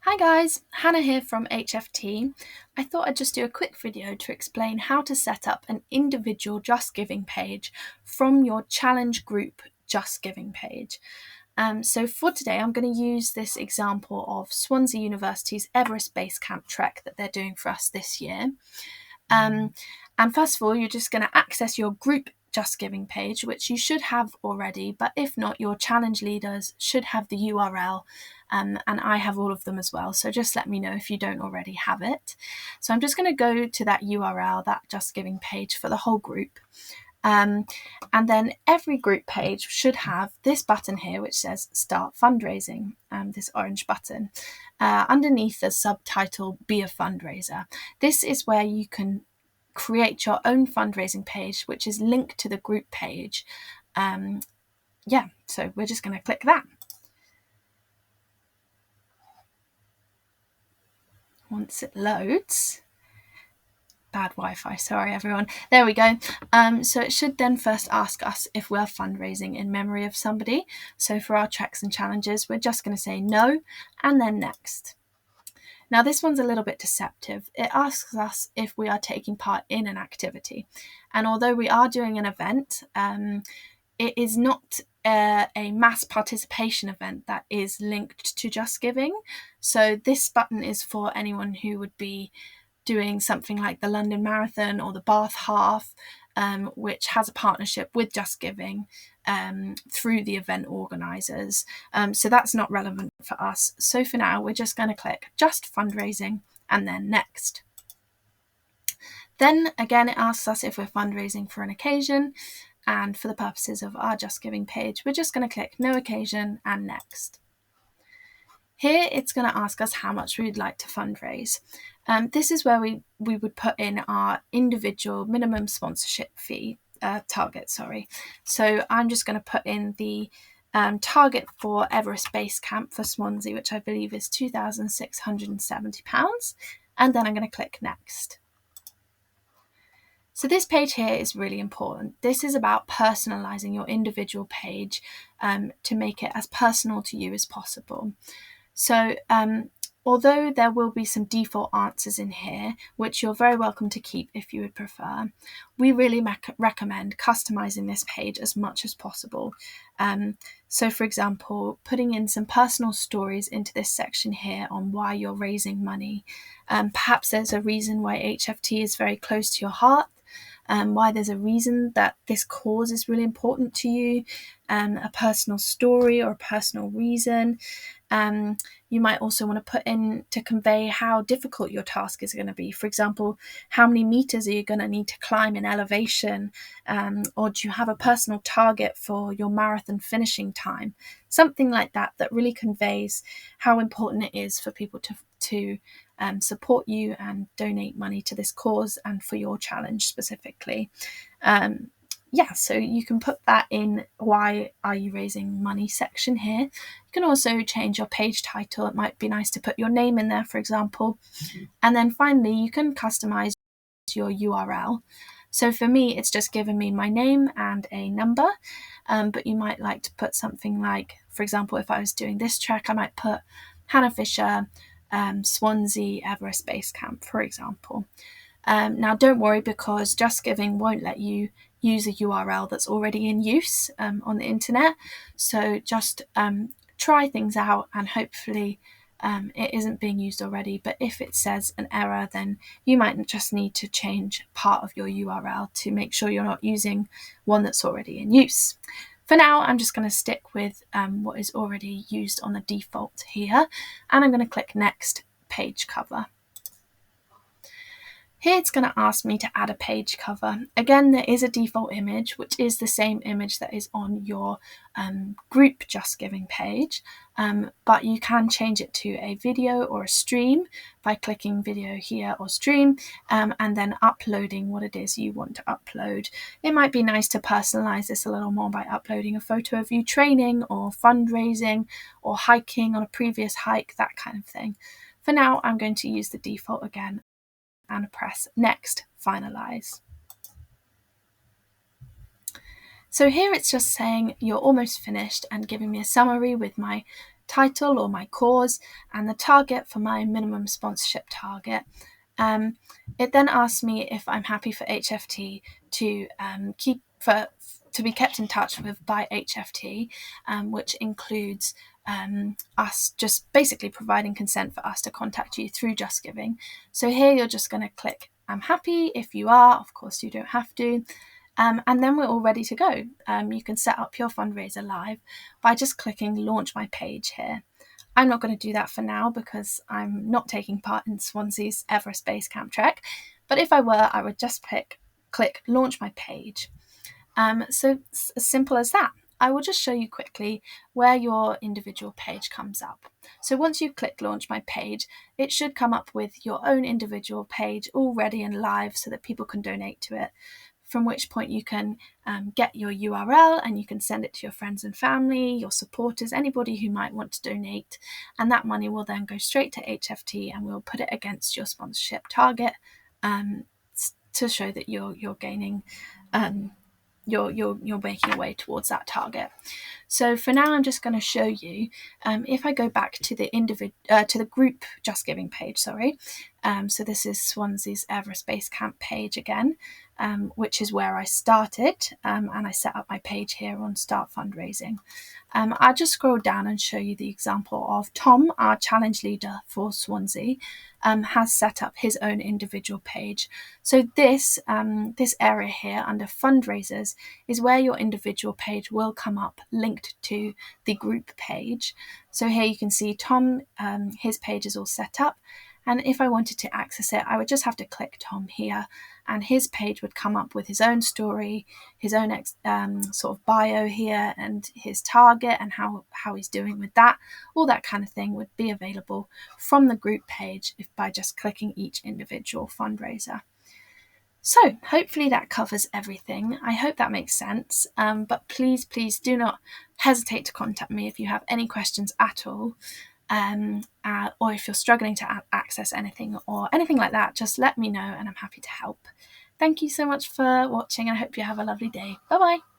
Hi guys, Hannah here from HFT. I thought I'd just do a quick video to explain how to set up an individual JustGiving page from your challenge group JustGiving page. So for today, I'm going to use this example of Swansea University's Everest Base Camp trek that they're doing for us this year. And first of all, you're just going to access your group JustGiving page, which you should have already, but if not, your challenge leaders should have the URL, and I have all of them as well, so just let me know if you don't already have it. So I'm just going to go to that URL, that JustGiving page for the whole group. And then every group page should have this button here which says Start Fundraising, this orange button. Underneath the subtitle Be a Fundraiser. This is where you can create your own fundraising page, which is linked to the group page. So we're just going to click that. Once it loads, bad Wi-Fi, sorry everyone. There we go. So it should then first ask us if we're fundraising in memory of somebody. So for our treks and challenges, we're just going to say no and then next. Now this one's a little bit deceptive. It asks us if we are taking part in an activity. And although we are doing an event, it is not a mass participation event that is linked to JustGiving. So this button is for anyone who would be doing something like the London Marathon or the Bath Half, which has a partnership with JustGiving through the event organisers. So that's not relevant for us. So for now, we're just going to click Just Fundraising and then Next. Then again, it asks us if we're fundraising for an occasion. And for the purposes of our JustGiving page, we're just going to click No Occasion and Next. Here it's going to ask us how much we'd like to fundraise. This is where we would put in our individual minimum sponsorship fee target. So I'm just going to put in the target for Everest Base Camp for Swansea, which I believe is £2,670, and then I'm going to click Next. So this page here is really important. This is about personalizing your individual page to make it as personal to you as possible. So although there will be some default answers in here, which you're very welcome to keep if you would prefer, we really recommend customizing this page as much as possible. So for example, putting in some personal stories into this section here on why you're raising money. Perhaps there's a reason why HFT is very close to your heart. Why there's a reason that this cause is really important to you, a personal story or a personal reason. You might also want to put in to convey how difficult your task is going to be. For example, how many meters are you going to need to climb in elevation? Or do you have a personal target for your marathon finishing time? Something like that really conveys how important it is for people to support you and donate money to this cause and for your challenge specifically. So you can put that in why are you raising money section here. You can also change your page title. It might be nice to put your name in there, for example. And then finally, you can customize your URL. So for me, it's just given me my name and a number, but you might like to put something like, for example, if I was doing this trek, I might put Hannah Fisher, Swansea Everest Base Camp, for example. Now don't worry, because JustGiving won't let you use a URL that's already in use on the internet. So just try things out and hopefully it isn't being used already. But if it says an error, then you might just need to change part of your URL to make sure you're not using one that's already in use. For now, I'm just going to stick with what is already used on the default here, and I'm going to click Next Page Cover. Here it's going to ask me to add a page cover. Again, there is a default image, which is the same image that is on your group JustGiving page, but you can change it to a video or a stream by clicking video here or stream, and then uploading what it is you want to upload. It might be nice to personalize this a little more by uploading a photo of you training or fundraising or hiking on a previous hike, that kind of thing. For now, I'm going to use the default again and press Next, Finalize. So here it's just saying you're almost finished and giving me a summary with my title or my cause, and the target for my minimum sponsorship target. It then asks me if I'm happy for HFT to be kept in touch with by HFT, which includes us just basically providing consent for us to contact you through JustGiving. So here you're just going to click I'm happy. If you are, of course you don't have to. And then we're all ready to go. You can set up your fundraiser live by just clicking launch my page here. I'm not going to do that for now because I'm not taking part in Swansea's Everest Base Camp trek. But if I were, I would just click launch my page. So it's as simple as that. I will just show you quickly where your individual page comes up. So once you've clicked launch my page, it should come up with your own individual page all ready and live so that people can donate to it. From which point you can get your URL and you can send it to your friends and family, your supporters, anybody who might want to donate. And that money will then go straight to HFT and we'll put it against your sponsorship target to show that you're gaining, you're making your way towards that target. So for now, I'm just going to show you. If I go back to the group JustGiving page, sorry. So this is Swansea's Everest Base Camp page again, which is where I started, and I set up my page here on Start Fundraising. I'll just scroll down and show you the example of Tom, our challenge leader for Swansea, has set up his own individual page. So this area here under fundraisers is where your individual page will come up linked to the group page. So here you can see Tom, his page is all set up. And if I wanted to access it, I would just have to click Tom here and his page would come up with his own story, his own sort of bio here and his target and how he's doing with that. All that kind of thing would be available from the group page by just clicking each individual fundraiser. So hopefully that covers everything. I hope that makes sense. But please do not hesitate to contact me if you have any questions at all. Or if you're struggling to access anything or anything like that, just let me know and I'm happy to help. Thank you so much for watching and I hope you have a lovely day. Bye bye.